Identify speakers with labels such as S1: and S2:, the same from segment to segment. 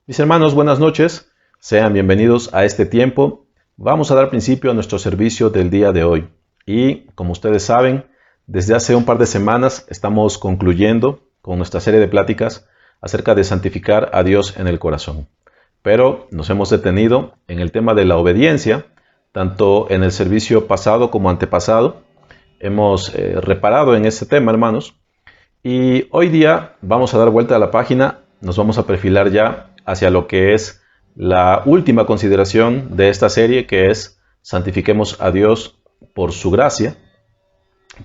S1: Mis hermanos, buenas noches. Sean bienvenidos a este tiempo. Vamos a dar principio a nuestro servicio del día de hoy. Y, como ustedes saben, desde hace un par de semanas estamos concluyendo con nuestra serie de pláticas acerca de santificar a Dios en el corazón. Pero nos hemos detenido en el tema de la obediencia, tanto en el servicio pasado como antepasado. Hemos reparado en ese tema, hermanos. Y hoy día vamos a dar vuelta a la página, nos vamos a perfilar ya hacia lo que es la última consideración de esta serie, que es santifiquemos a Dios por su gracia.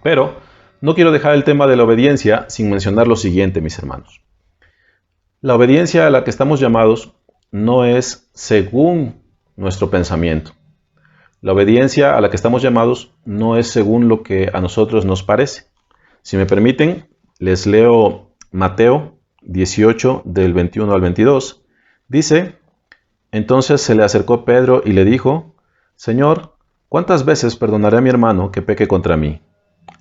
S1: Pero no quiero dejar el tema de la obediencia sin mencionar lo siguiente, mis hermanos. La obediencia a la que estamos llamados no es según nuestro pensamiento. La obediencia a la que estamos llamados no es según lo que a nosotros nos parece. Si me permiten, les leo Mateo 18 del 21 al 22. Dice: entonces se le acercó Pedro y le dijo: Señor, ¿cuántas veces perdonaré a mi hermano que peque contra mí?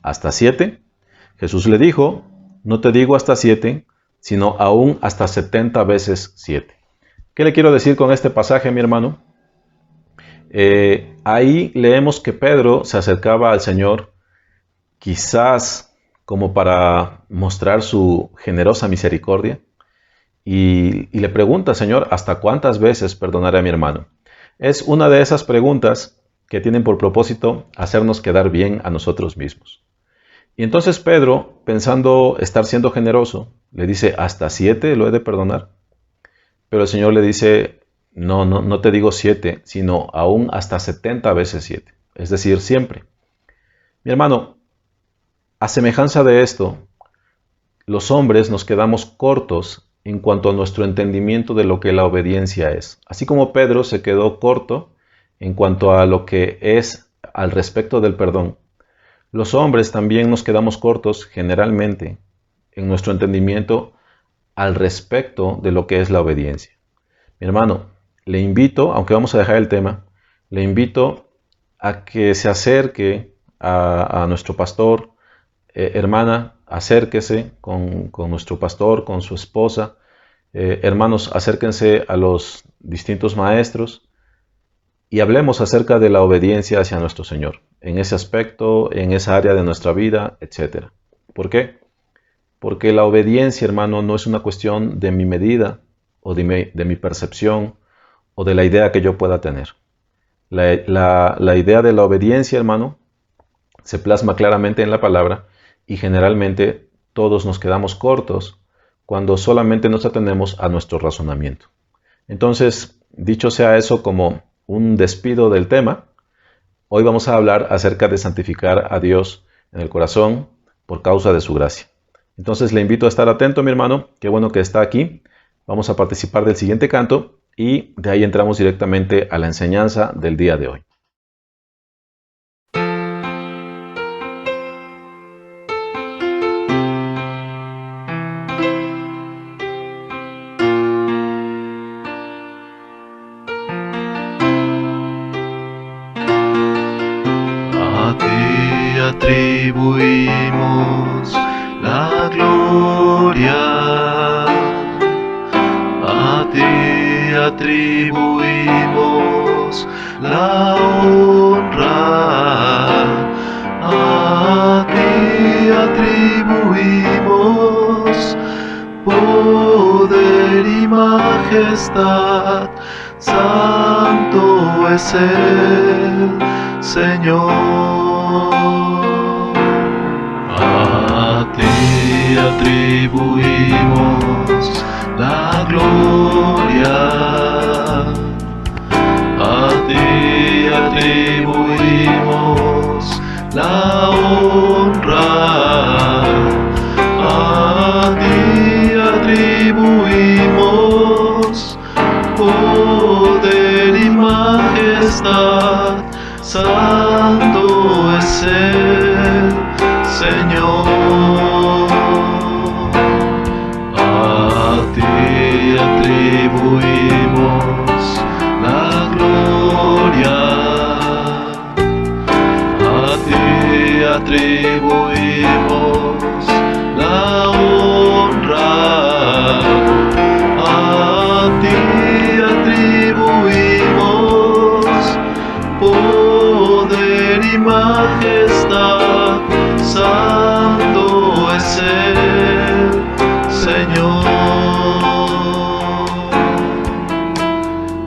S1: ¿Hasta 7? Jesús le dijo: no te digo hasta 7, sino aún hasta 70 veces 7. ¿Qué le quiero decir con este pasaje, mi hermano? Ahí leemos que Pedro se acercaba al Señor quizás como para mostrar su generosa misericordia, y le pregunta: Señor, ¿hasta cuántas veces perdonaré a mi hermano? Es una de esas preguntas que tienen por propósito hacernos quedar bien a nosotros mismos. Y entonces Pedro, pensando estar siendo generoso, le dice: ¿hasta 7 lo he de perdonar? Pero el Señor le dice: no te digo 7, sino aún hasta 70 veces 7. Es decir, siempre. Mi hermano, a semejanza de esto, los hombres nos quedamos cortos en cuanto a nuestro entendimiento de lo que la obediencia es. Así como Pedro se quedó corto en cuanto a lo que es al respecto del perdón, los hombres también nos quedamos cortos generalmente en nuestro entendimiento al respecto de lo que es la obediencia. Mi hermano, le invito, aunque vamos a dejar el tema, le invito a que se acerque a nuestro pastor. Hermana, acérquese con nuestro pastor, con su esposa. Hermanos, acérquense a los distintos maestros y hablemos acerca de la obediencia hacia nuestro Señor, en ese aspecto, en esa área de nuestra vida, etc. ¿Por qué? Porque la obediencia, hermano, no es una cuestión de mi medida o de mi percepción o de la idea que yo pueda tener. La idea de la obediencia, hermano, se plasma claramente en la palabra. Y generalmente todos nos quedamos cortos cuando solamente nos atenemos a nuestro razonamiento. Entonces, dicho sea eso como un despido del tema, hoy vamos a hablar acerca de santificar a Dios en el corazón por causa de su gracia. Entonces le invito a estar atento, mi hermano. Qué bueno que está aquí. Vamos a participar del siguiente canto y de ahí entramos directamente a la enseñanza del día de hoy.
S2: Atribuimos la gloria, a ti atribuimos la honra, a ti atribuimos poder y majestad. Santo es el Señor. A ti atribuimos la gloria, a ti atribuimos la honra, a ti atribuimos poder y majestad. Santo es el Señor. A ti atribuimos la gloria, a ti atribuimos la honra, a ti majestad, santo es el Señor.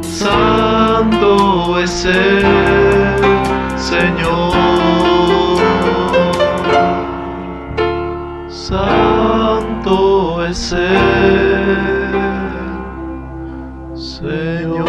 S2: Santo es el Señor. Santo es el Señor.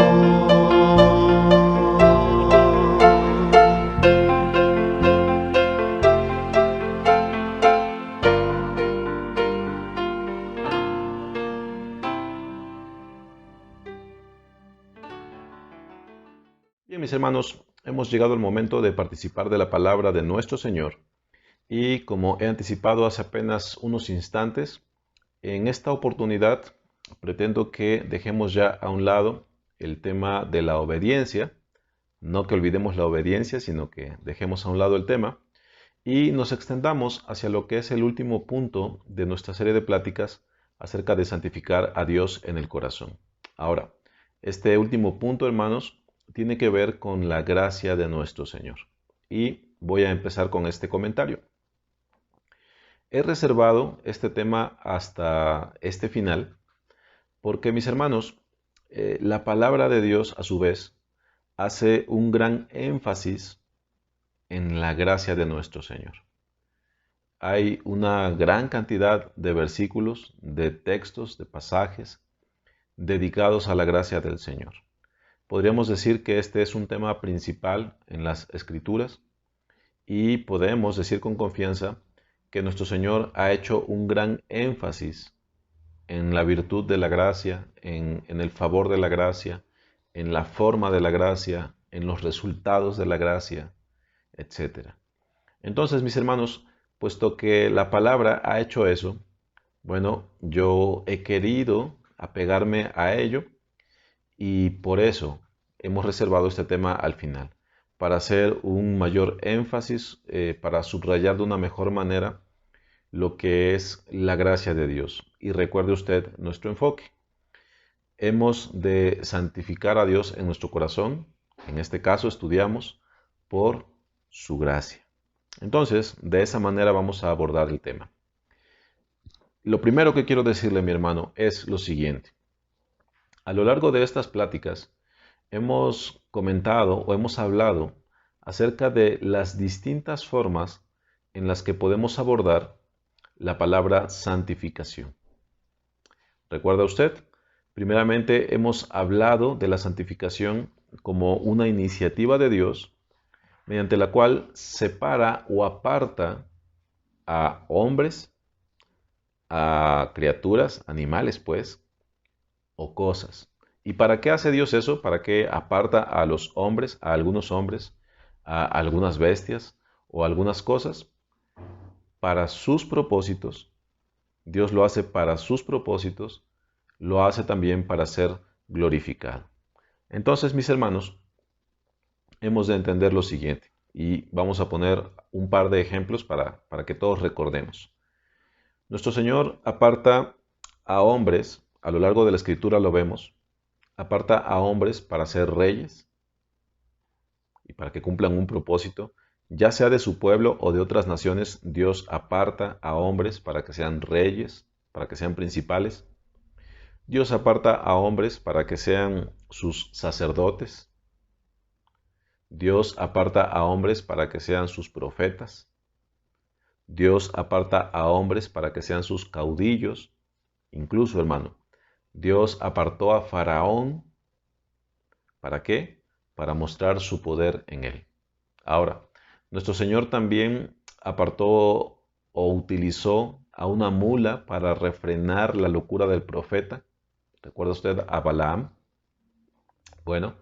S1: Bien, mis hermanos, hemos llegado al momento de participar de la palabra de nuestro Señor. Y como he anticipado hace apenas unos instantes, en esta oportunidad pretendo que dejemos ya a un lado el tema de la obediencia, no que olvidemos la obediencia, sino que dejemos a un lado el tema y nos extendamos hacia lo que es el último punto de nuestra serie de pláticas acerca de santificar a Dios en el corazón. Ahora, este último punto, hermanos, tiene que ver con la gracia de nuestro Señor. Y voy a empezar con este comentario. He reservado este tema hasta este final porque, mis hermanos, la palabra de Dios, a su vez, hace un gran énfasis en la gracia de nuestro Señor. Hay una gran cantidad de versículos, de textos, de pasajes dedicados a la gracia del Señor. Podríamos decir que este es un tema principal en las Escrituras y podemos decir con confianza que nuestro Señor ha hecho un gran énfasis en la virtud de la gracia, en el favor de la gracia, en la forma de la gracia, en los resultados de la gracia, etc. Entonces, mis hermanos, puesto que la palabra ha hecho eso, bueno, yo he querido apegarme a ello y por eso hemos reservado este tema al final, para hacer un mayor énfasis, para subrayar de una mejor manera lo que es la gracia de Dios. Y recuerde usted nuestro enfoque. Hemos de santificar a Dios en nuestro corazón. En este caso estudiamos por su gracia. Entonces, de esa manera vamos a abordar el tema. Lo primero que quiero decirle, mi hermano, es lo siguiente. A lo largo de estas pláticas hemos comentado o hemos hablado acerca de las distintas formas en las que podemos abordar la palabra santificación. ¿Recuerda usted? Primeramente hemos hablado de la santificación como una iniciativa de Dios mediante la cual separa o aparta a hombres, a criaturas, animales pues, o cosas. ¿Y para qué hace Dios eso? ¿Para qué aparta a los hombres, a algunos hombres, a algunas bestias o algunas cosas? Para sus propósitos. Dios lo hace para sus propósitos, lo hace también para ser glorificado. Entonces, mis hermanos, hemos de entender lo siguiente y vamos a poner un par de ejemplos para que todos recordemos. Nuestro Señor aparta a hombres, a lo largo de la Escritura lo vemos, aparta a hombres para ser reyes y para que cumplan un propósito, ya sea de su pueblo o de otras naciones. Dios aparta a hombres para que sean reyes, para que sean principales. Dios aparta a hombres para que sean sus sacerdotes. Dios aparta a hombres para que sean sus profetas. Dios aparta a hombres para que sean sus caudillos. Incluso, hermano, Dios apartó a Faraón. ¿Para qué? Para mostrar su poder en él. Ahora, nuestro Señor también apartó o utilizó a una mula para refrenar la locura del profeta. ¿Recuerda usted a Balaam? Bueno,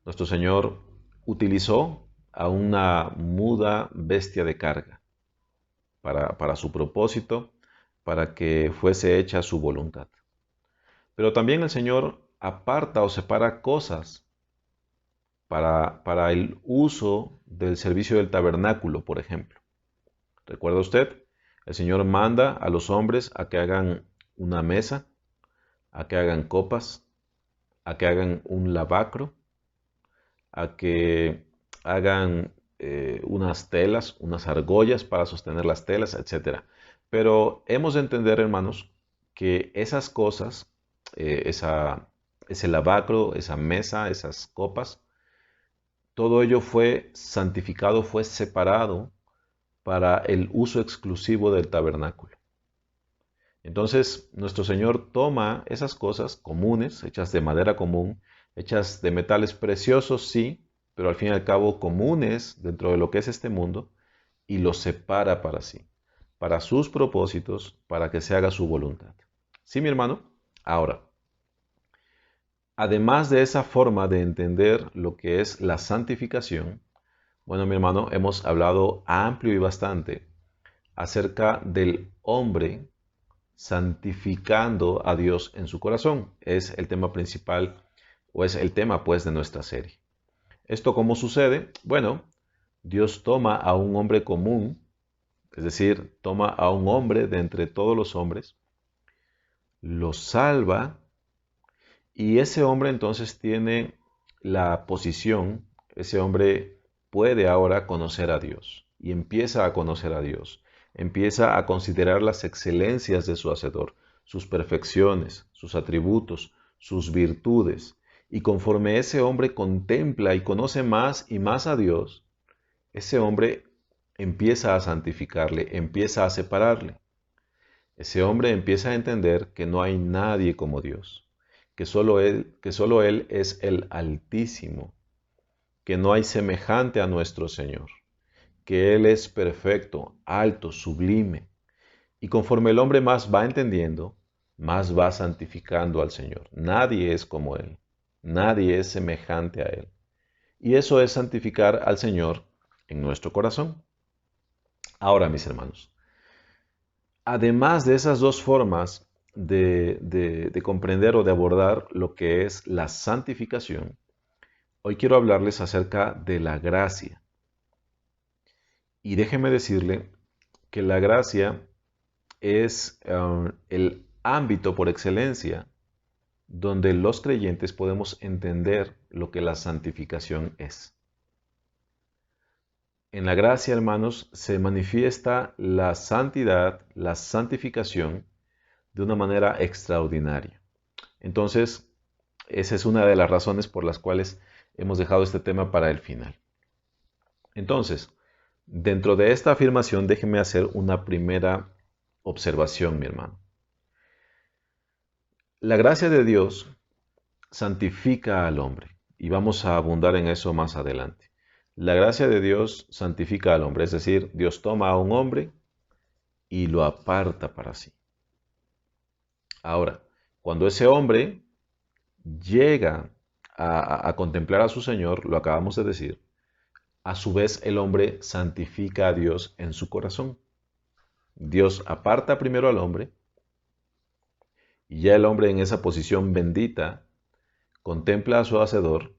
S1: nuestro Señor utilizó a una muda bestia de carga para su propósito, para que fuese hecha su voluntad. Pero también el Señor aparta o separa cosas para el uso del servicio del tabernáculo, por ejemplo. ¿Recuerda usted? El Señor manda a los hombres a que hagan una mesa, a que hagan copas, a que hagan un lavacro, a que hagan unas telas, unas argollas para sostener las telas, etc. Pero hemos de entender, hermanos, que esas cosas, ese lavacro, esa mesa, esas copas, todo ello fue santificado, fue separado para el uso exclusivo del tabernáculo. Entonces, nuestro Señor toma esas cosas comunes, hechas de madera común, hechas de metales preciosos, sí, pero al fin y al cabo comunes dentro de lo que es este mundo, y los separa para sí, para sus propósitos, para que se haga su voluntad. ¿Sí, mi hermano? Ahora, además de esa forma de entender lo que es la santificación, bueno, mi hermano, hemos hablado amplio y bastante acerca del hombre santificando a Dios en su corazón. Es el tema principal, o es el tema pues de nuestra serie. ¿Esto cómo sucede? Bueno, Dios toma a un hombre común, es decir, toma a un hombre de entre todos los hombres, lo salva, y ese hombre entonces tiene la posición, ese hombre puede ahora conocer a Dios, y empieza a conocer a Dios, empieza a considerar las excelencias de su Hacedor, sus perfecciones, sus atributos, sus virtudes, y conforme ese hombre contempla y conoce más y más a Dios, ese hombre empieza a santificarle, empieza a separarle. Ese hombre empieza a entender que no hay nadie como Dios, que solo Él es el Altísimo, que no hay semejante a nuestro Señor, que Él es perfecto, alto, sublime. Y conforme el hombre más va entendiendo, más va santificando al Señor. Nadie es como Él, nadie es semejante a Él. Y eso es santificar al Señor en nuestro corazón. Ahora, mis hermanos, además de esas dos formas de comprender o de abordar lo que es la santificación, hoy quiero hablarles acerca de la gracia. Y déjeme decirle que la gracia es el ámbito por excelencia donde los creyentes podemos entender lo que la santificación es. En la gracia, hermanos, se manifiesta la santidad, la santificación, de una manera extraordinaria. Entonces, esa es una de las razones por las cuales hemos dejado este tema para el final. Entonces, dentro de esta afirmación, déjeme hacer una primera observación, mi hermano. La gracia de Dios santifica al hombre, y vamos a abundar en eso más adelante. La gracia de Dios santifica al hombre, es decir, Dios toma a un hombre y lo aparta para sí. Ahora, cuando ese hombre llega a contemplar a su Señor, lo acabamos de decir, a su vez el hombre santifica a Dios en su corazón. Dios aparta primero al hombre, y ya el hombre en esa posición bendita contempla a su Hacedor,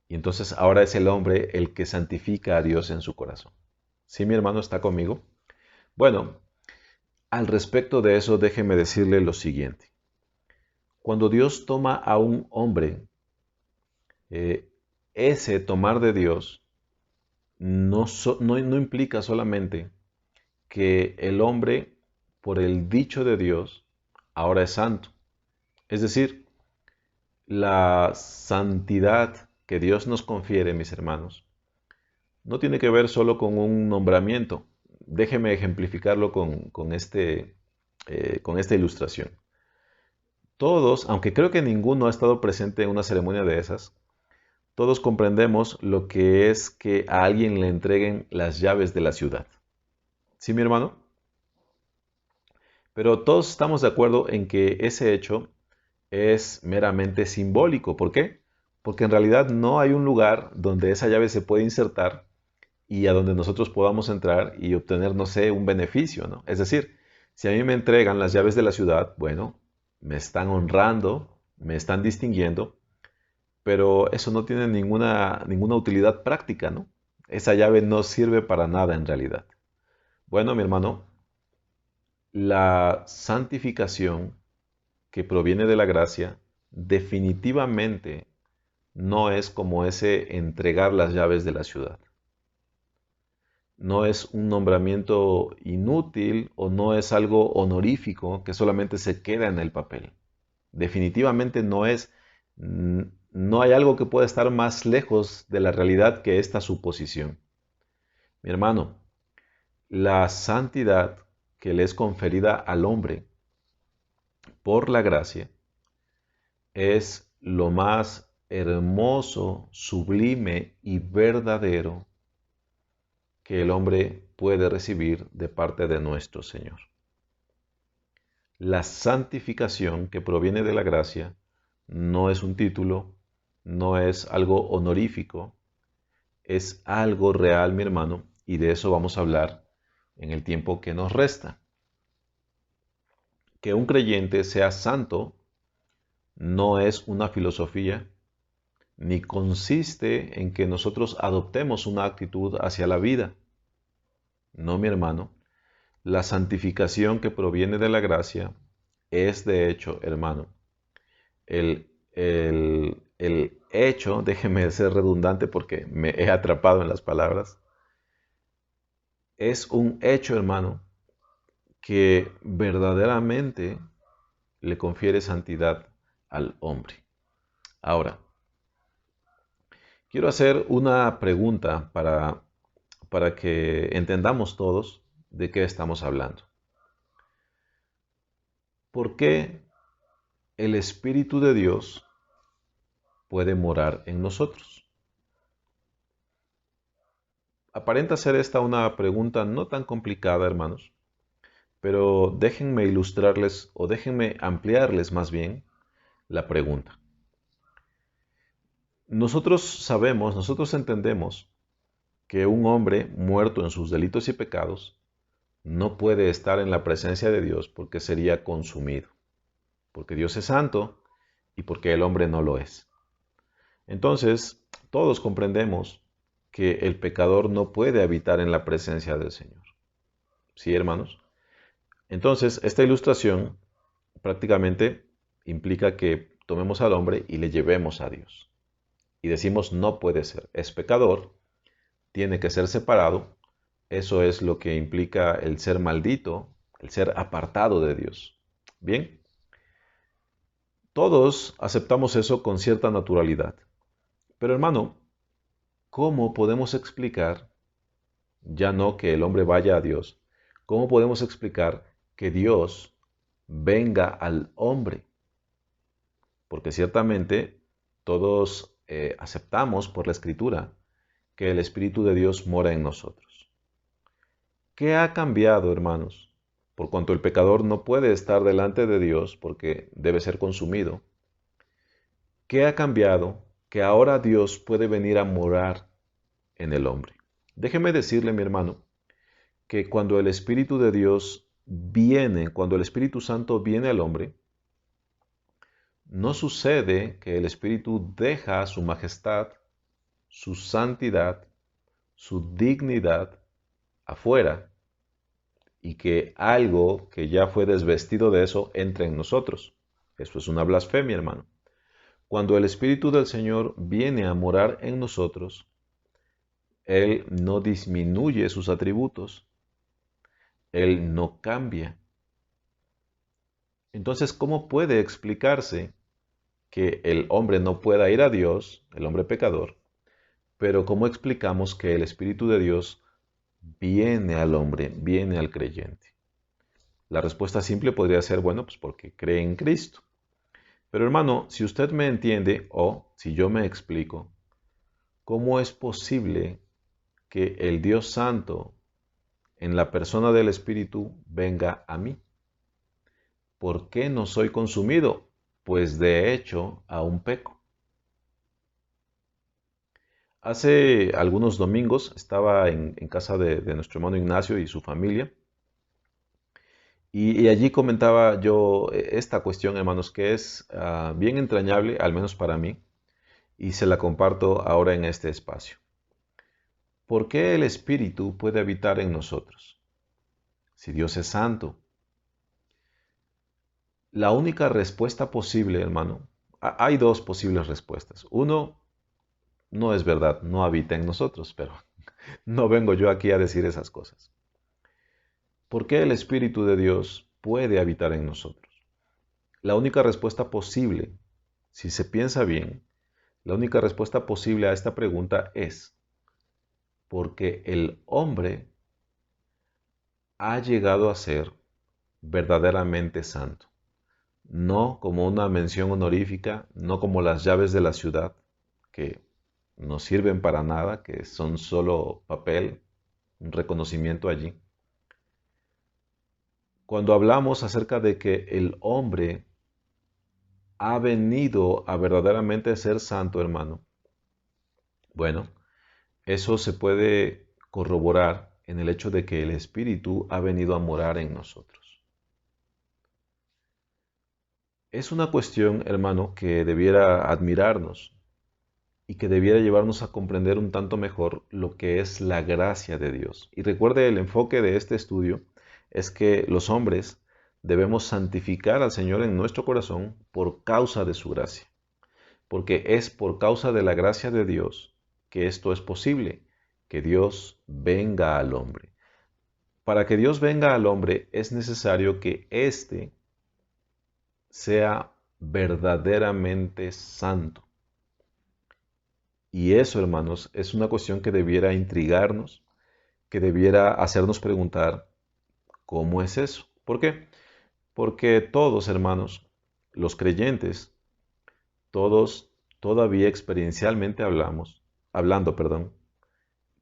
S1: y entonces ahora es el hombre el que santifica a Dios en su corazón. ¿Sí, mi hermano está conmigo? Bueno, al respecto de eso, déjeme decirle lo siguiente. Cuando Dios toma a un hombre, ese tomar de Dios no implica solamente que el hombre, por el dicho de Dios, ahora es santo. Es decir, la santidad que Dios nos confiere, mis hermanos, no tiene que ver solo con un nombramiento. Déjeme ejemplificarlo con esta ilustración. Todos, aunque creo que ninguno ha estado presente en una ceremonia de esas, todos comprendemos lo que es que a alguien le entreguen las llaves de la ciudad. ¿Sí, mi hermano? Pero todos estamos de acuerdo en que ese hecho es meramente simbólico. ¿Por qué? Porque en realidad no hay un lugar donde esa llave se puede insertar y a donde nosotros podamos entrar y obtener, no sé, un beneficio, ¿no? Es decir, si a mí me entregan las llaves de la ciudad, bueno, me están honrando, me están distinguiendo, pero eso no tiene ninguna utilidad práctica, ¿no? Esa llave no sirve para nada en realidad. Bueno, mi hermano, la santificación que proviene de la gracia definitivamente no es como ese entregar las llaves de la ciudad. no es un nombramiento inútil o no es algo honorífico que solamente se queda en el papel. Definitivamente no hay algo que pueda estar más lejos de la realidad que esta suposición. Mi hermano, la santidad que le es conferida al hombre por la gracia es lo más hermoso, sublime y verdadero que el hombre puede recibir de parte de nuestro Señor. La santificación que proviene de la gracia no es un título, no es algo honorífico, es algo real, mi hermano, y de eso vamos a hablar en el tiempo que nos resta. Que un creyente sea santo no es una filosofía, ni consiste en que nosotros adoptemos una actitud hacia la vida. No, mi hermano, la santificación que proviene de la gracia es de hecho, hermano, el hecho, déjeme ser redundante porque me he atrapado en las palabras, es un hecho, hermano, que verdaderamente le confiere santidad al hombre. Ahora, quiero hacer una pregunta para que entendamos todos de qué estamos hablando. ¿Por qué el Espíritu de Dios puede morar en nosotros? Aparenta ser esta una pregunta no tan complicada, hermanos, pero déjenme ilustrarles o déjenme ampliarles más bien la pregunta. Nosotros entendemos que un hombre muerto en sus delitos y pecados no puede estar en la presencia de Dios porque sería consumido, porque Dios es santo y porque el hombre no lo es. Entonces, todos comprendemos que el pecador no puede habitar en la presencia del Señor. ¿Sí, hermanos? Entonces, esta ilustración prácticamente implica que tomemos al hombre y le llevemos a Dios. Y decimos, no puede ser, es pecador, tiene que ser separado. Eso es lo que implica el ser maldito, el ser apartado de Dios. Bien, todos aceptamos eso con cierta naturalidad. Pero hermano, ¿cómo podemos explicar, ya no que el hombre vaya a Dios, cómo podemos explicar que Dios venga al hombre? Porque ciertamente todos aceptamos por la Escritura que el Espíritu de Dios mora en nosotros. ¿Qué ha cambiado, hermanos? Por cuanto el pecador no puede estar delante de Dios porque debe ser consumido. ¿Qué ha cambiado que ahora Dios puede venir a morar en el hombre? Déjeme decirle, mi hermano, que cuando el Espíritu de Dios viene, cuando el Espíritu Santo viene al hombre, no sucede que el Espíritu deja su majestad, su santidad, su dignidad afuera y que algo que ya fue desvestido de eso entre en nosotros. Eso es una blasfemia, hermano. Cuando el Espíritu del Señor viene a morar en nosotros, Él no disminuye sus atributos, Él no cambia. Entonces, ¿cómo puede explicarse que el hombre no pueda ir a Dios, el hombre pecador, pero cómo explicamos que el Espíritu de Dios viene al hombre, viene al creyente? La respuesta simple podría ser, bueno, pues porque cree en Cristo. Pero hermano, si usted me entiende o si yo me explico, ¿cómo es posible que el Dios Santo en la persona del Espíritu venga a mí? ¿Por qué no soy consumido? Pues de hecho aún peco. Hace algunos domingos estaba en casa de nuestro hermano Ignacio y su familia. Y allí comentaba yo esta cuestión, hermanos, que es bien entrañable, al menos para mí, y se la comparto ahora en este espacio. ¿Por qué el Espíritu puede habitar en nosotros? Si Dios es santo. La única respuesta posible, hermano, hay dos posibles respuestas. Uno, no es verdad, no habita en nosotros, pero No vengo yo aquí a decir esas cosas. ¿Por qué el Espíritu de Dios puede habitar en nosotros? La única respuesta posible, si se piensa bien, la única respuesta posible a esta pregunta es porque el hombre ha llegado a ser verdaderamente santo. No como una mención honorífica, no como las llaves de la ciudad, que no sirven para nada, que son solo papel, un reconocimiento allí. Cuando hablamos acerca de que el hombre ha venido a verdaderamente ser santo, hermano, bueno, eso se puede corroborar en el hecho de que el Espíritu ha venido a morar en nosotros. Es una cuestión, hermano, que debiera admirarnos y que debiera llevarnos a comprender un tanto mejor lo que es la gracia de Dios. Y recuerde, el enfoque de este estudio es que los hombres debemos santificar al Señor en nuestro corazón por causa de su gracia. Porque es por causa de la gracia de Dios que esto es posible, que Dios venga al hombre. Para que Dios venga al hombre es necesario que éste sea verdaderamente santo. Y eso, hermanos, es una cuestión que debiera intrigarnos, que debiera hacernos preguntar, ¿cómo es eso? ¿Por qué? Porque todos, hermanos, los creyentes, todos todavía experiencialmente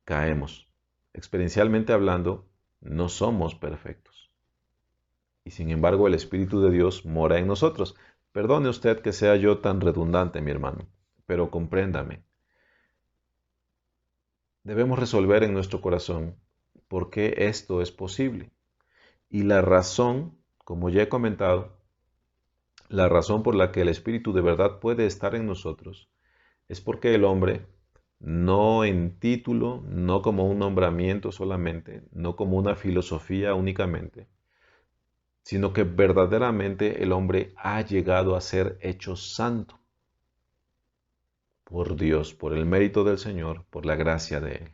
S1: caemos. Experiencialmente hablando, no somos perfectos. Y sin embargo, el Espíritu de Dios mora en nosotros. Perdone usted que sea yo tan redundante, mi hermano, pero compréndame. Debemos resolver en nuestro corazón por qué esto es posible. Y la razón, como ya he comentado, la razón por la que el Espíritu de verdad puede estar en nosotros es porque el hombre, no en título, no como un nombramiento solamente, no como una filosofía únicamente, sino que verdaderamente el hombre ha llegado a ser hecho santo por Dios, por el mérito del Señor, por la gracia de Él.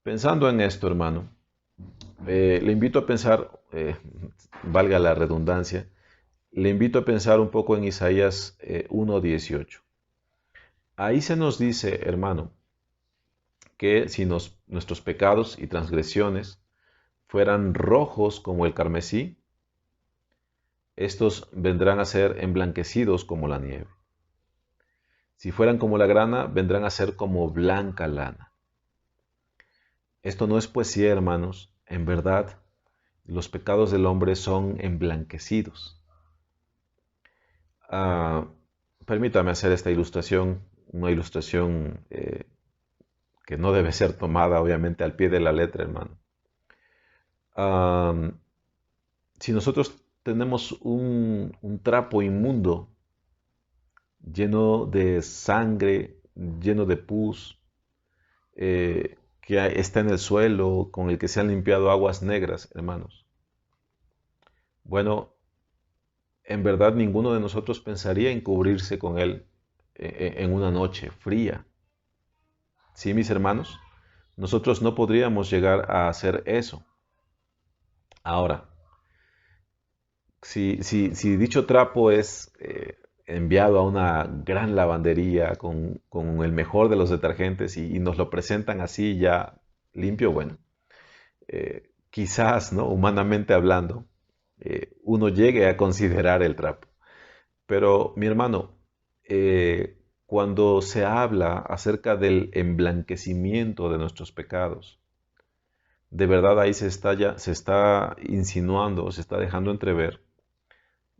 S1: Pensando en esto, hermano, le invito a pensar, valga la redundancia, le invito a pensar un poco en Isaías 1:18. Ahí se nos dice, hermano, que si nuestros pecados y transgresiones fueran rojos como el carmesí, estos vendrán a ser emblanquecidos como la nieve. Si fueran como la grana, vendrán a ser como blanca lana. Esto no es poesía, hermanos. En verdad, los pecados del hombre son emblanquecidos. Ah, permítame hacer esta ilustración, una ilustración que no debe ser tomada obviamente al pie de la letra, hermano. Si nosotros tenemos un trapo inmundo lleno de sangre, lleno de pus, que está en el suelo, con el que se han limpiado aguas negras, hermanos. Bueno, en verdad ninguno de nosotros pensaría en cubrirse con él en una noche fría. ¿Sí, mis hermanos? Nosotros no podríamos llegar a hacer eso. Ahora, si dicho trapo es enviado a una gran lavandería con el mejor de los detergentes y nos lo presentan así ya limpio, bueno, quizás, ¿no? Humanamente hablando, uno llegue a considerar el trapo. Pero, mi hermano, cuando se habla acerca del emblanquecimiento de nuestros pecados, de verdad ahí se está insinuando, se está dejando entrever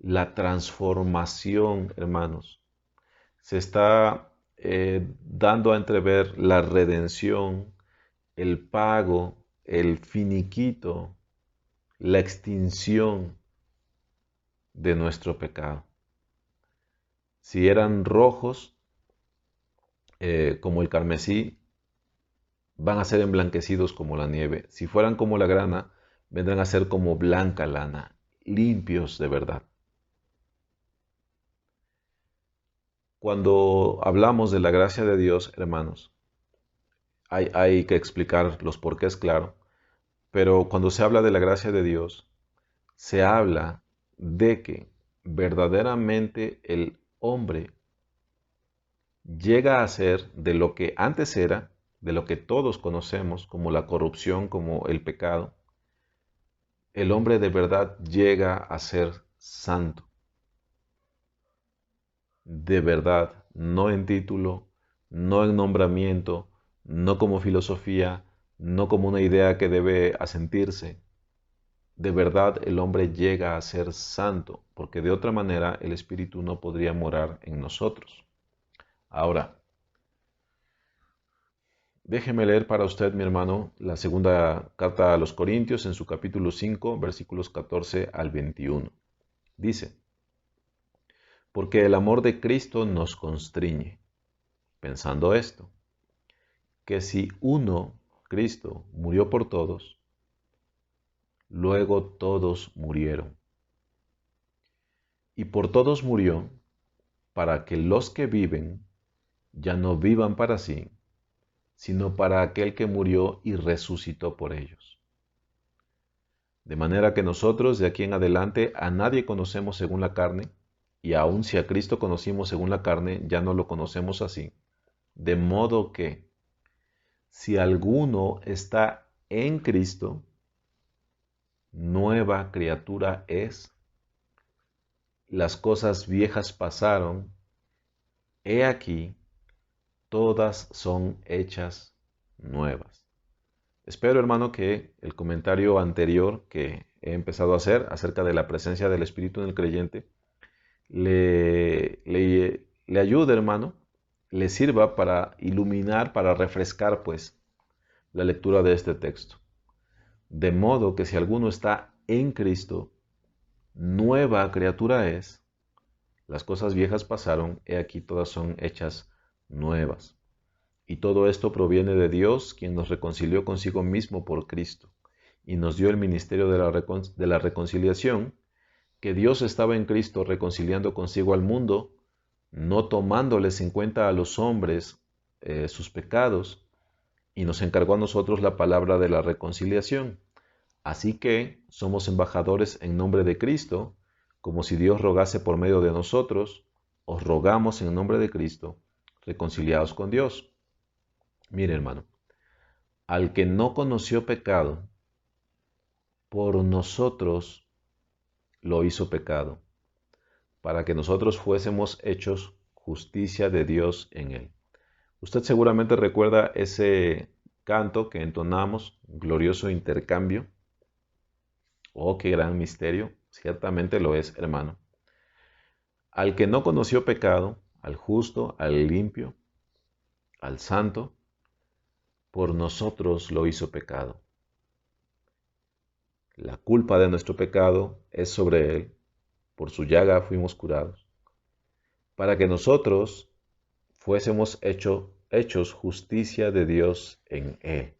S1: la transformación, hermanos. Se está dando a entrever la redención, el pago, el finiquito, la extinción de nuestro pecado. Si eran rojos, como el carmesí, van a ser emblanquecidos como la nieve. Si fueran como la grana, vendrán a ser como blanca lana, limpios de verdad. Cuando hablamos de la gracia de Dios, hermanos, hay que explicar los porqués, claro, pero cuando se habla de la gracia de Dios, se habla de que verdaderamente el hombre llega a ser de lo que antes era, de lo que todos conocemos como la corrupción, como el pecado, el hombre de verdad llega a ser santo. De verdad, no en título, no en nombramiento, no como filosofía, no como una idea que debe asentirse. De verdad el hombre llega a ser santo, porque de otra manera el Espíritu no podría morar en nosotros. Ahora, déjeme leer para usted, mi hermano, la segunda carta a los Corintios en su capítulo 5, versículos 14 al 21. Dice, porque el amor de Cristo nos constriñe, pensando esto, que si uno, Cristo, murió por todos, luego todos murieron. Y por todos murió, para que los que viven ya no vivan para sí, sino para aquel que murió y resucitó por ellos. De manera que nosotros de aquí en adelante a nadie conocemos según la carne, y aun si a Cristo conocimos según la carne, ya no lo conocemos así. De modo que, si alguno está en Cristo, nueva criatura es. Las cosas viejas pasaron, he aquí, todas son hechas nuevas. Espero, hermano, que el comentario anterior que he empezado a hacer acerca de la presencia del Espíritu en el creyente le ayude, hermano, le sirva para iluminar, para refrescar, pues, la lectura de este texto. De modo que si alguno está en Cristo, nueva criatura es, las cosas viejas pasaron, he aquí todas son hechas nuevas. Y todo esto proviene de Dios, quien nos reconcilió consigo mismo por Cristo, y nos dio el ministerio de la reconciliación, que Dios estaba en Cristo reconciliando consigo al mundo, no tomándoles en cuenta a los hombres sus pecados, y nos encargó a nosotros la palabra de la reconciliación. Así que somos embajadores en nombre de Cristo, como si Dios rogase por medio de nosotros, os rogamos en nombre de Cristo, reconciliados con Dios. Mire, hermano, al que no conoció pecado, por nosotros lo hizo pecado, para que nosotros fuésemos hechos justicia de Dios en él. Usted seguramente recuerda ese canto que entonamos, glorioso intercambio. Oh, qué gran misterio. Ciertamente lo es, hermano. Al que no conoció pecado, al justo, al limpio, al santo, por nosotros lo hizo pecado. La culpa de nuestro pecado es sobre él, por su llaga fuimos curados, para que nosotros fuésemos hechos justicia de Dios en él.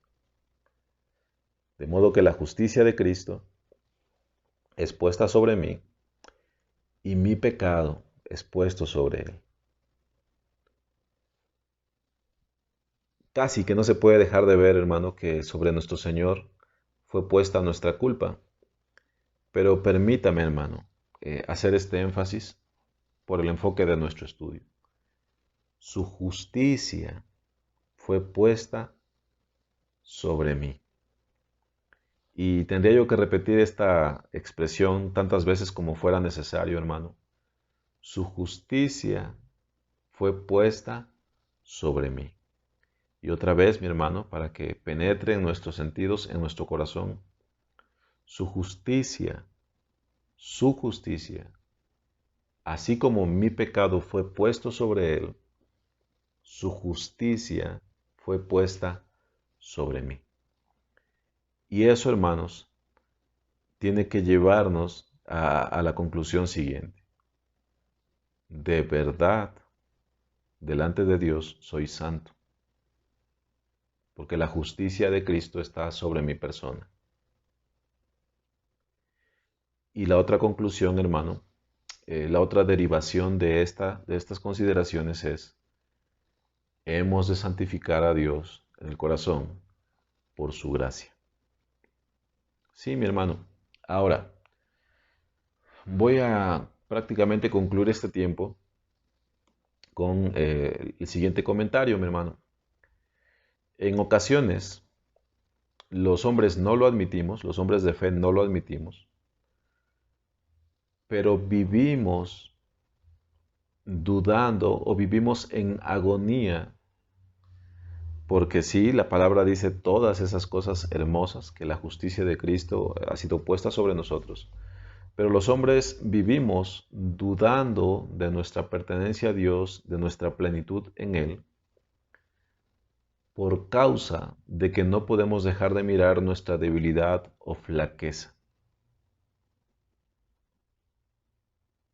S1: De modo que la justicia de Cristo es puesta sobre mí y mi pecado es puesto sobre él. Casi que no se puede dejar de ver, hermano, que sobre nuestro Señor fue puesta nuestra culpa. Pero permítame, hermano, hacer este énfasis por el enfoque de nuestro estudio. Su justicia fue puesta sobre mí. Y tendría yo que repetir esta expresión tantas veces como fuera necesario, hermano. Su justicia fue puesta sobre mí. Y otra vez, mi hermano, para que penetre en nuestros sentidos, en nuestro corazón, su justicia, así como mi pecado fue puesto sobre él, su justicia fue puesta sobre mí. Y eso, hermanos, tiene que llevarnos a la conclusión siguiente. De verdad, delante de Dios soy santo, porque la justicia de Cristo está sobre mi persona. Y la otra conclusión, hermano, la otra derivación de estas consideraciones es, hemos de santificar a Dios en el corazón por su gracia. Sí, mi hermano. Ahora, voy a prácticamente concluir este tiempo con el siguiente comentario, mi hermano. En ocasiones, los hombres no lo admitimos, los hombres de fe no lo admitimos, pero vivimos dudando o vivimos en agonía, porque sí, la palabra dice todas esas cosas hermosas, que la justicia de Cristo ha sido puesta sobre nosotros, pero los hombres vivimos dudando de nuestra pertenencia a Dios, de nuestra plenitud en Él, por causa de que no podemos dejar de mirar nuestra debilidad o flaqueza.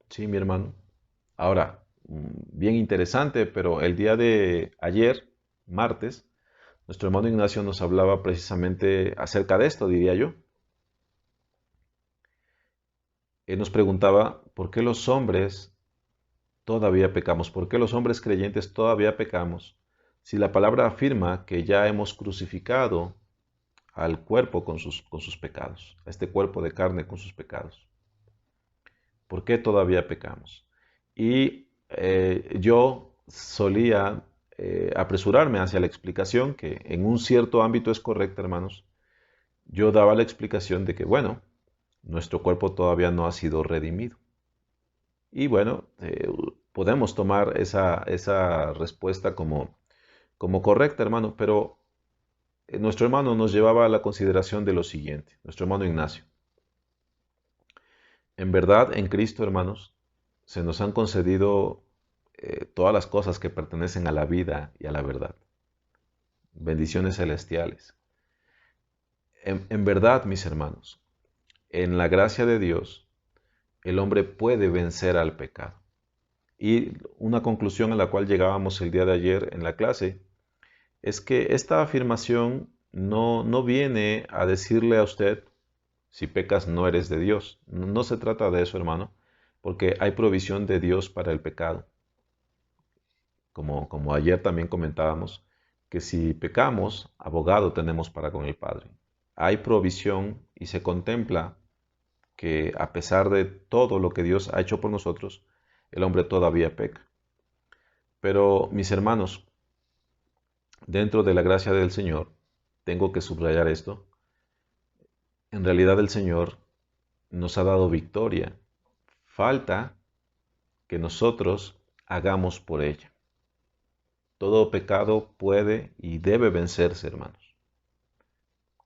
S1: Sí, mi hermano. Ahora, bien interesante, pero el día de ayer, martes, nuestro hermano Ignacio nos hablaba precisamente acerca de esto, diría yo. Él nos preguntaba por qué los hombres todavía pecamos, por qué los hombres creyentes todavía pecamos, si la palabra afirma que ya hemos crucificado al cuerpo con sus pecados, a este cuerpo de carne con sus pecados. ¿Por qué todavía pecamos? Y yo solía apresurarme hacia la explicación, que en un cierto ámbito es correcta, hermanos. Yo daba la explicación de que, bueno, nuestro cuerpo todavía no ha sido redimido. Y bueno, podemos tomar esa respuesta como correcta, hermano, pero nuestro hermano nos llevaba a la consideración de lo siguiente, nuestro hermano Ignacio. En verdad, en Cristo, hermanos, se nos han concedido todas las cosas que pertenecen a la vida y a la verdad. Bendiciones celestiales. En verdad, mis hermanos, en la gracia de Dios, el hombre puede vencer al pecado. Y una conclusión a la cual llegábamos el día de ayer en la clase es que esta afirmación no viene a decirle a usted, si pecas no eres de Dios. No se trata de eso, hermano, porque hay provisión de Dios para el pecado. Como ayer también comentábamos, que si pecamos, abogado tenemos para con el Padre. Hay provisión y se contempla que a pesar de todo lo que Dios ha hecho por nosotros, el hombre todavía peca. Pero, mis hermanos, dentro de la gracia del Señor, tengo que subrayar esto, en realidad el Señor nos ha dado victoria. Falta que nosotros hagamos por ella. Todo pecado puede y debe vencerse, hermanos.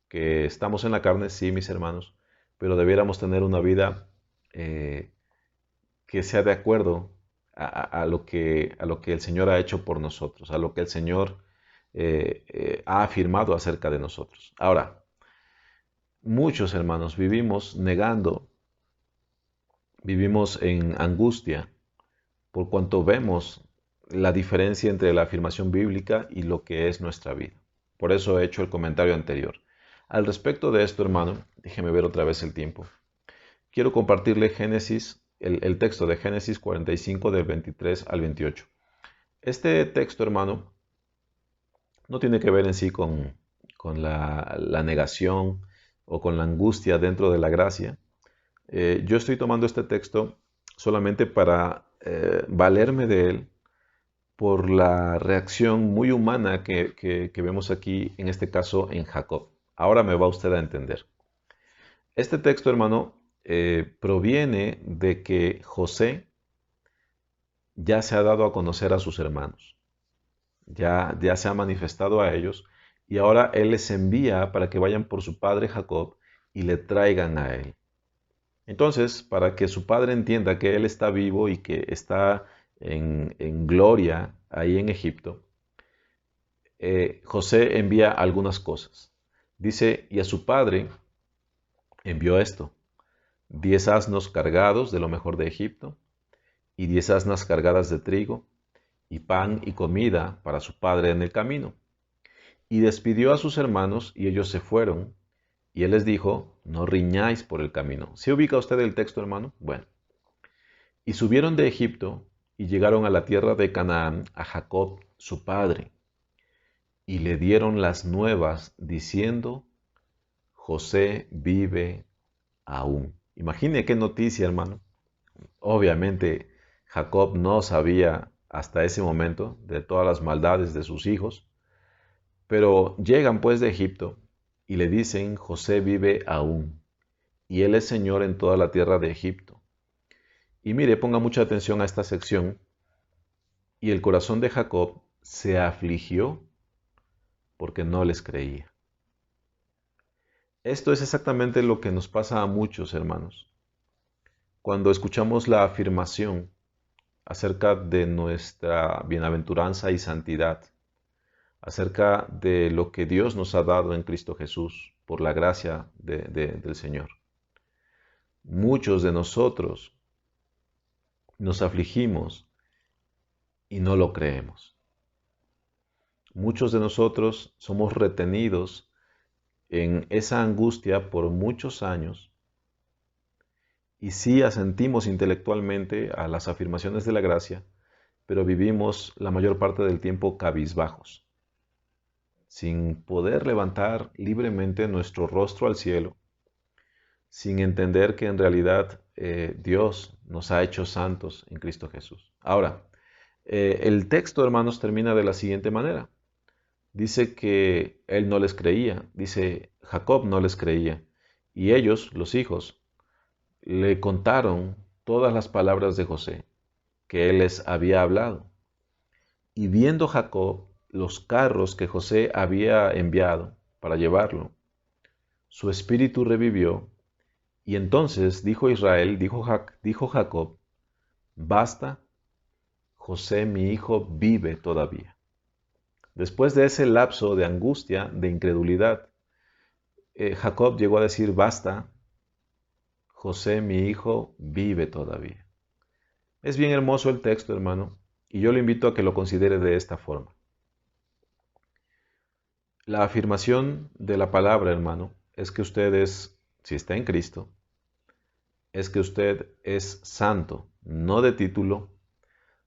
S1: Que estamos en la carne, sí, mis hermanos, pero debiéramos tener una vida que sea de acuerdo a lo que el Señor ha hecho por nosotros, a lo que el Señor ha afirmado acerca de nosotros. Ahora, muchos hermanos vivimos negando, vivimos en angustia por cuanto vemos la diferencia entre la afirmación bíblica y lo que es nuestra vida. Por eso he hecho el comentario anterior. Al respecto de esto, hermano, déjeme ver otra vez el tiempo. Quiero compartirle Génesis, el texto de Génesis 45 del 23 al 28. Este texto, hermano, no tiene que ver en sí con la negación o con la angustia dentro de la gracia. Yo estoy tomando este texto solamente para valerme de él por la reacción muy humana que vemos aquí, en este caso en Jacob. Ahora me va usted a entender. Este texto, hermano, proviene de que José ya se ha dado a conocer a sus hermanos. Ya se ha manifestado a ellos y ahora él les envía para que vayan por su padre Jacob y le traigan a él. Entonces, para que su padre entienda que él está vivo y que está en gloria ahí en Egipto, José envía algunas cosas. Dice, y a su padre envió esto: 10 asnos cargados de lo mejor de Egipto, y 10 asnas cargadas de trigo, y pan y comida para su padre en el camino. Y despidió a sus hermanos, y ellos se fueron, y él les dijo, no riñáis por el camino. ¿Se ubica usted el texto, hermano? Bueno. Y subieron de Egipto, y llegaron a la tierra de Canaán, a Jacob, su padre. y le dieron las nuevas diciendo, José vive aún. Imagine qué noticia, hermano. Obviamente, Jacob no sabía hasta ese momento de todas las maldades de sus hijos, pero llegan pues de Egipto y le dicen, José vive aún, y él es Señor en toda la tierra de Egipto. Y mire, ponga mucha atención a esta sección. Y el corazón de Jacob se afligió porque no les creía. Esto es exactamente lo que nos pasa a muchos hermanos. Cuando escuchamos la afirmación acerca de nuestra bienaventuranza y santidad, acerca de lo que Dios nos ha dado en Cristo Jesús por la gracia del Señor, muchos de nosotros nos afligimos y no lo creemos. Muchos de nosotros somos retenidos en esa angustia por muchos años y sí asentimos intelectualmente a las afirmaciones de la gracia, pero vivimos la mayor parte del tiempo cabizbajos, sin poder levantar libremente nuestro rostro al cielo, sin entender que en realidad Dios nos ha hecho santos en Cristo Jesús. Ahora, el texto, hermanos, termina de la siguiente manera. Dice que él no les creía, dice Jacob no les creía, y ellos, los hijos, le contaron todas las palabras de José que él les había hablado. Y viendo Jacob los carros que José había enviado para llevarlo, su espíritu revivió, y entonces dijo Israel, dijo Jacob, basta, José mi hijo vive todavía. Después de ese lapso de angustia, de incredulidad, Jacob llegó a decir, basta, José mi hijo vive todavía. Es bien hermoso el texto, hermano, y yo le invito a que lo considere de esta forma. La afirmación de la palabra, hermano, es que usted es, si está en Cristo, es que usted es santo, no de título,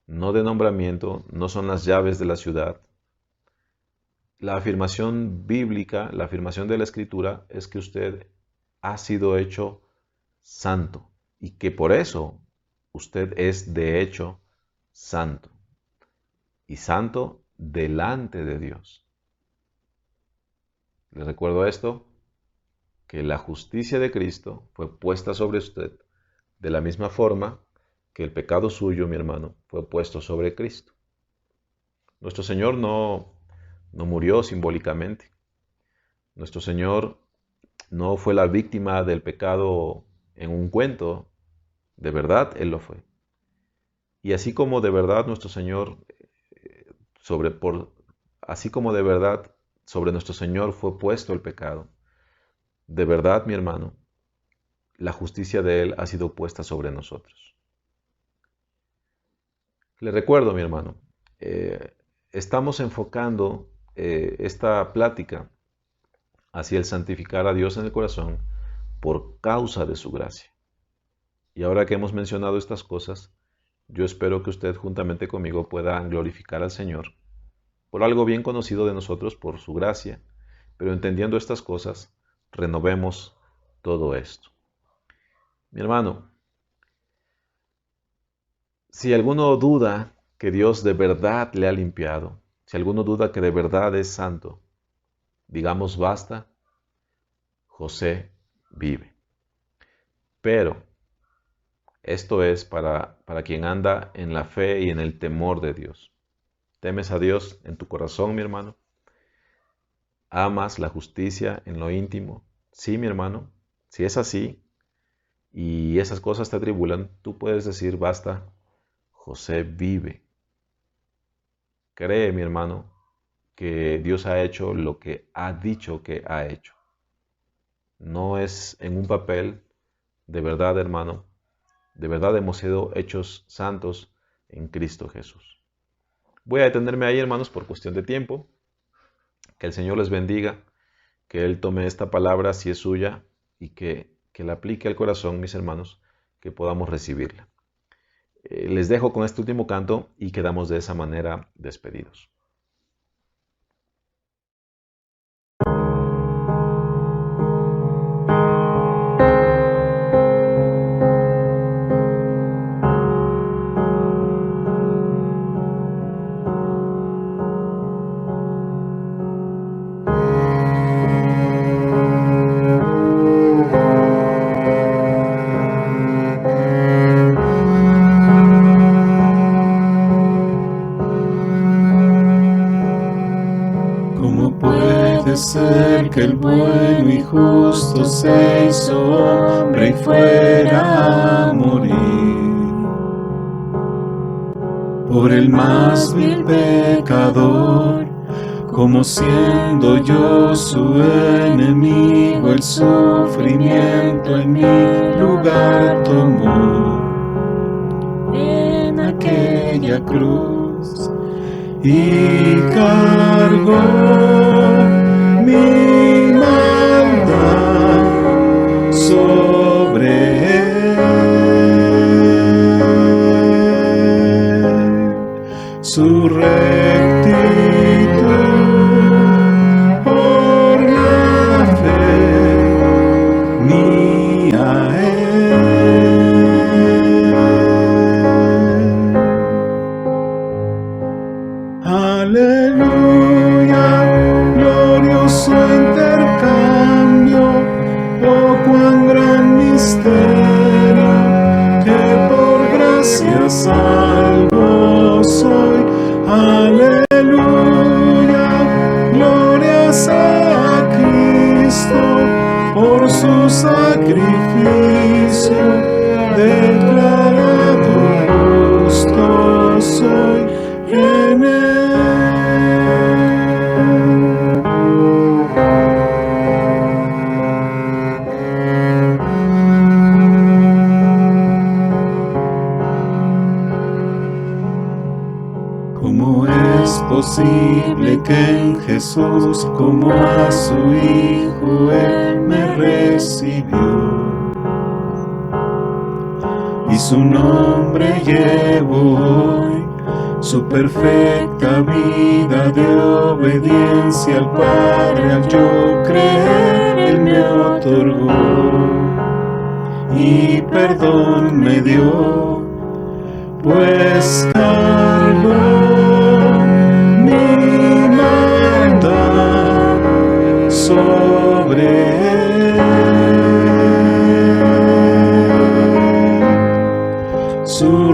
S1: no de nombramiento, no son las llaves de la ciudad. La afirmación bíblica, la afirmación de la Escritura es que usted ha sido hecho santo y que por eso usted es de hecho santo y santo delante de Dios. Le recuerdo esto, que la justicia de Cristo fue puesta sobre usted de la misma forma que el pecado suyo, mi hermano, fue puesto sobre Cristo. Nuestro Señor no murió simbólicamente. Nuestro Señor no fue la víctima del pecado en un cuento. De verdad, Él lo fue. Y así como de verdad nuestro Señor, así como de verdad sobre nuestro Señor fue puesto el pecado, de verdad, mi hermano, la justicia de Él ha sido puesta sobre nosotros. Le recuerdo, mi hermano, estamos enfocando esta plática hacia el santificar a Dios en el corazón por causa de su gracia. Y ahora que hemos mencionado estas cosas, yo espero que usted juntamente conmigo pueda glorificar al Señor por algo bien conocido de nosotros, por su gracia, pero entendiendo estas cosas, renovemos todo esto. Mi hermano, si alguno duda que Dios de verdad le ha limpiado, si alguno duda que de verdad es santo, digamos basta, José vive. Pero esto es para quien anda en la fe y en el temor de Dios. ¿Temes a Dios en tu corazón, mi hermano? ¿Amas la justicia en lo íntimo? Sí, mi hermano. Si es así y esas cosas te atribulan, tú puedes decir basta, José vive. Cree, mi hermano, que Dios ha hecho lo que ha dicho que ha hecho. No es en un papel, de verdad, hermano. De verdad hemos sido hechos santos en Cristo Jesús. Voy a detenerme ahí, hermanos, por cuestión de tiempo. Que el Señor les bendiga, que Él tome esta palabra si es suya y que la aplique al corazón, mis hermanos, que podamos recibirla. Les dejo con este último canto y quedamos de esa manera despedidos.
S3: puede ser que el bueno y justo se hizo hombre y fuera a morir por el más vil pecador, como siendo yo su enemigo, el sufrimiento en mi lugar tomó en aquella cruz y cargó mi maldad sobre él. Su rectitud por la fe mía Aleluya, glorioso intercambio, oh cuán gran misterio, que por gracia salvo soy. Aleluya, gloria sea a Cristo, por su sacrificio, declarado justo soy en él. ¿Cómo es posible que en Jesús, como a su Hijo, Él me recibió? Y su nombre llevo hoy, su perfecta vida de obediencia al Padre, al yo creer, Él me otorgó y perdón me dio, pues cargó mi maldad sobre él. Su